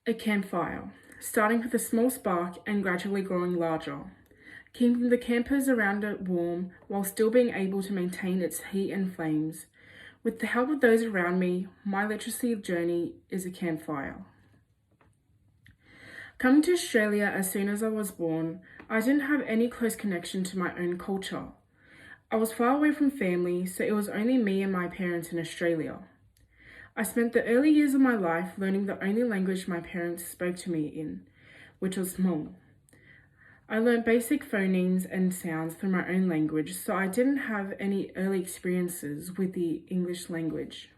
A campfire, starting with a small spark and gradually growing larger, keeping the campers around it warm while still being able to maintain its heat and flames. With the help of those around me, my literacy journey is a campfire. Coming to Australia as soon as I was born, I didn't have any close connection to my own culture. I was far away from family, so it was only me and my parents in Australia. I spent the early years of my life learning the only language my parents spoke to me in, which was Hmong. I learned basic phonemes and sounds through my own language, so I didn't have any early experiences with the English language.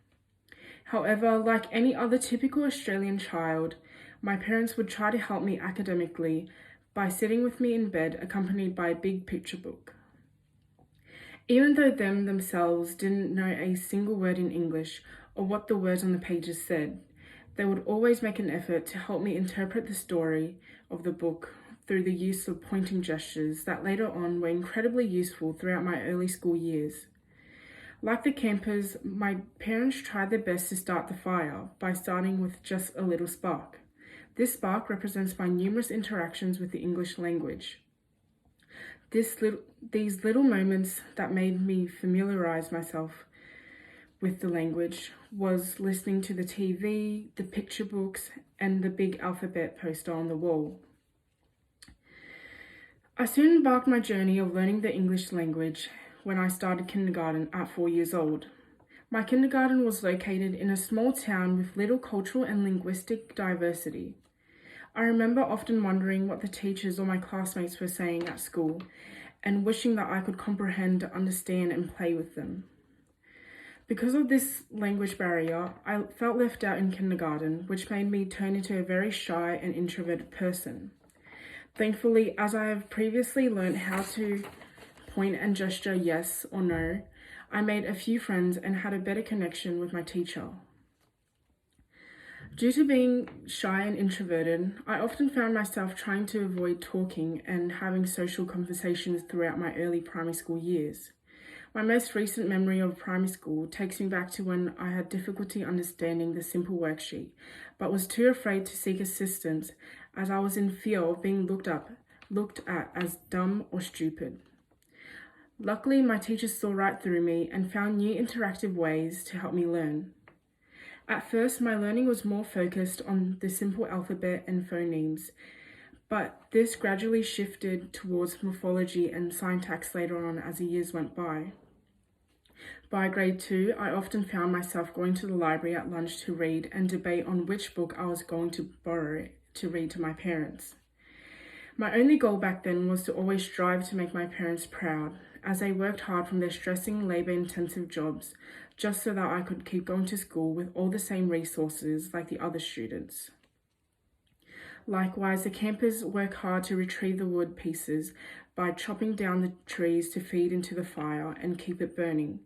However, like any other typical Australian child, my parents would try to help me academically by sitting with me in bed accompanied by a big picture book. Even though themselves didn't know a single word in English or what the words on the pages said, they would always make an effort to help me interpret the story of the book through the use of pointing gestures that later on were incredibly useful throughout my early school years. Like the campers, my parents tried their best to start the fire by starting with just a little spark. This spark represents my numerous interactions with the English language. These little moments that made me familiarize myself with the language was listening to the TV, the picture books, and the big alphabet poster on the wall. I soon embarked my journey of learning the English language when I started kindergarten at 4 years old. My kindergarten was located in a small town with little cultural and linguistic diversity. I remember often wondering what the teachers or my classmates were saying at school and wishing that I could comprehend, understand, and play with them. Because of this language barrier, I felt left out in kindergarten, which made me turn into a very shy and introverted person. Thankfully, as I have previously learned how to point and gesture yes or no, I made a few friends and had a better connection with my teacher. Due to being shy and introverted, I often found myself trying to avoid talking and having social conversations throughout my early primary school years. My most recent memory of primary school takes me back to when I had difficulty understanding the simple worksheet, but was too afraid to seek assistance as I was in fear of being looked at as dumb or stupid. Luckily, my teachers saw right through me and found new interactive ways to help me learn. At first, my learning was more focused on the simple alphabet and phonemes, but this gradually shifted towards morphology and syntax later on as the years went by. By grade 2, I often found myself going to the library at lunch to read and debate on which book I was going to borrow to read to my parents. My only goal back then was to always strive to make my parents proud, as they worked hard from their stressing, labour-intensive jobs, just so that I could keep going to school with all the same resources like the other students. Likewise, the campers work hard to retrieve the wood pieces by chopping down the trees to feed into the fire and keep it burning,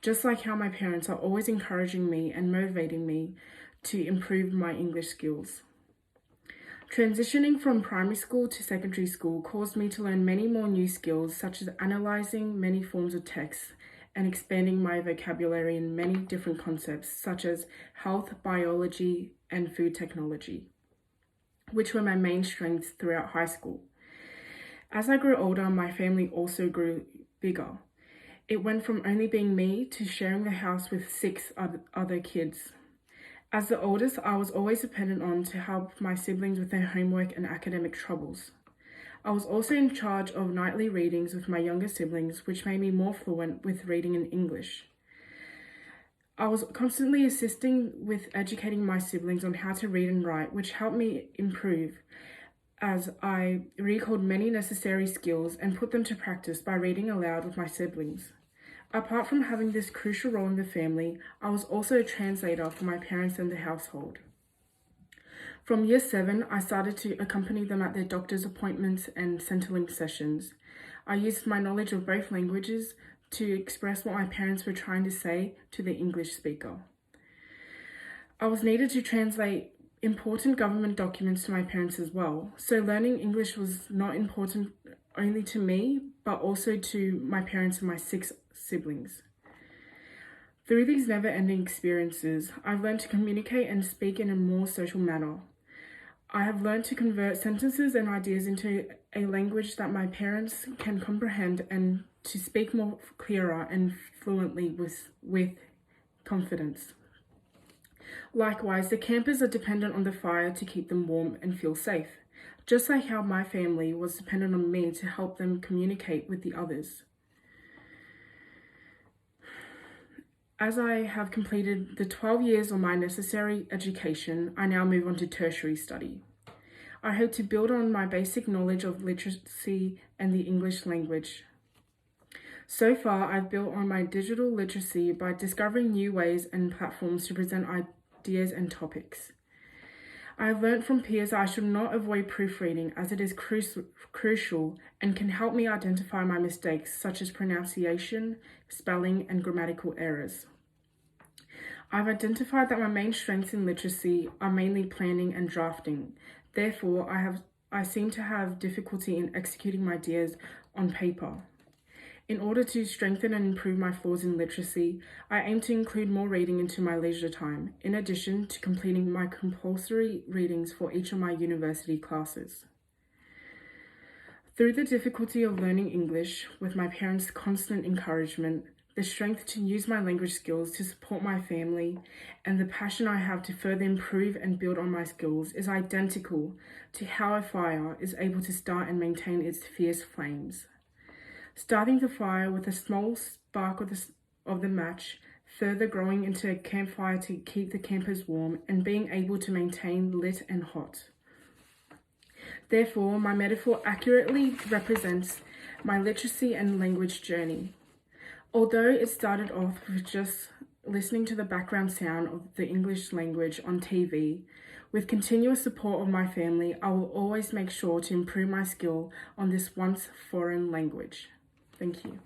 just like how my parents are always encouraging me and motivating me to improve my English skills. Transitioning from primary school to secondary school caused me to learn many more new skills, such as analysing many forms of text and expanding my vocabulary in many different concepts, such as health, biology, and food technology, which were my main strengths throughout high school. As I grew older, my family also grew bigger. It went from only being me to sharing the house with 6 other kids. As the oldest, I was always dependent on to help my siblings with their homework and academic troubles. I was also in charge of nightly readings with my younger siblings, which made me more fluent with reading in English. I was constantly assisting with educating my siblings on how to read and write, which helped me improve as I recalled many necessary skills and put them to practice by reading aloud with my siblings. Apart from having this crucial role in the family, I was also a translator for my parents and the household. From year 7, I started to accompany them at their doctor's appointments and Centrelink sessions. I used my knowledge of both languages to express what my parents were trying to say to the English speaker. I was needed to translate important government documents to my parents as well, so learning English was not important only to me, but also to my parents and my 6 siblings. Through these never-ending experiences, I've learned to communicate and speak in a more social manner. I have learned to convert sentences and ideas into a language that my parents can comprehend and to speak more clearer and fluently with confidence. Likewise, the campers are dependent on the fire to keep them warm and feel safe, just like how my family was dependent on me to help them communicate with the others. As I have completed the 12 years of my necessary education, I now move on to tertiary study. I hope to build on my basic knowledge of literacy and the English language. So far, I've built on my digital literacy by discovering new ways and platforms to present ideas and topics. I have learned from peers that I should not avoid proofreading as it is crucial and can help me identify my mistakes such as pronunciation, spelling, and grammatical errors. I've identified that my main strengths in literacy are mainly planning and drafting. Therefore, I seem to have difficulty in executing my ideas on paper. In order to strengthen and improve my flaws in literacy, I aim to include more reading into my leisure time, in addition to completing my compulsory readings for each of my university classes. Through the difficulty of learning English, with my parents' constant encouragement, the strength to use my language skills to support my family, and the passion I have to further improve and build on my skills is identical to how a fire is able to start and maintain its fierce flames. Starting the fire with a small spark of the match, further growing into a campfire to keep the campers warm, and being able to maintain lit and hot. Therefore, my metaphor accurately represents my literacy and language journey. Although it started off with just listening to the background sound of the English language on TV, with continuous support of my family, I will always make sure to improve my skill on this once foreign language. Thank you.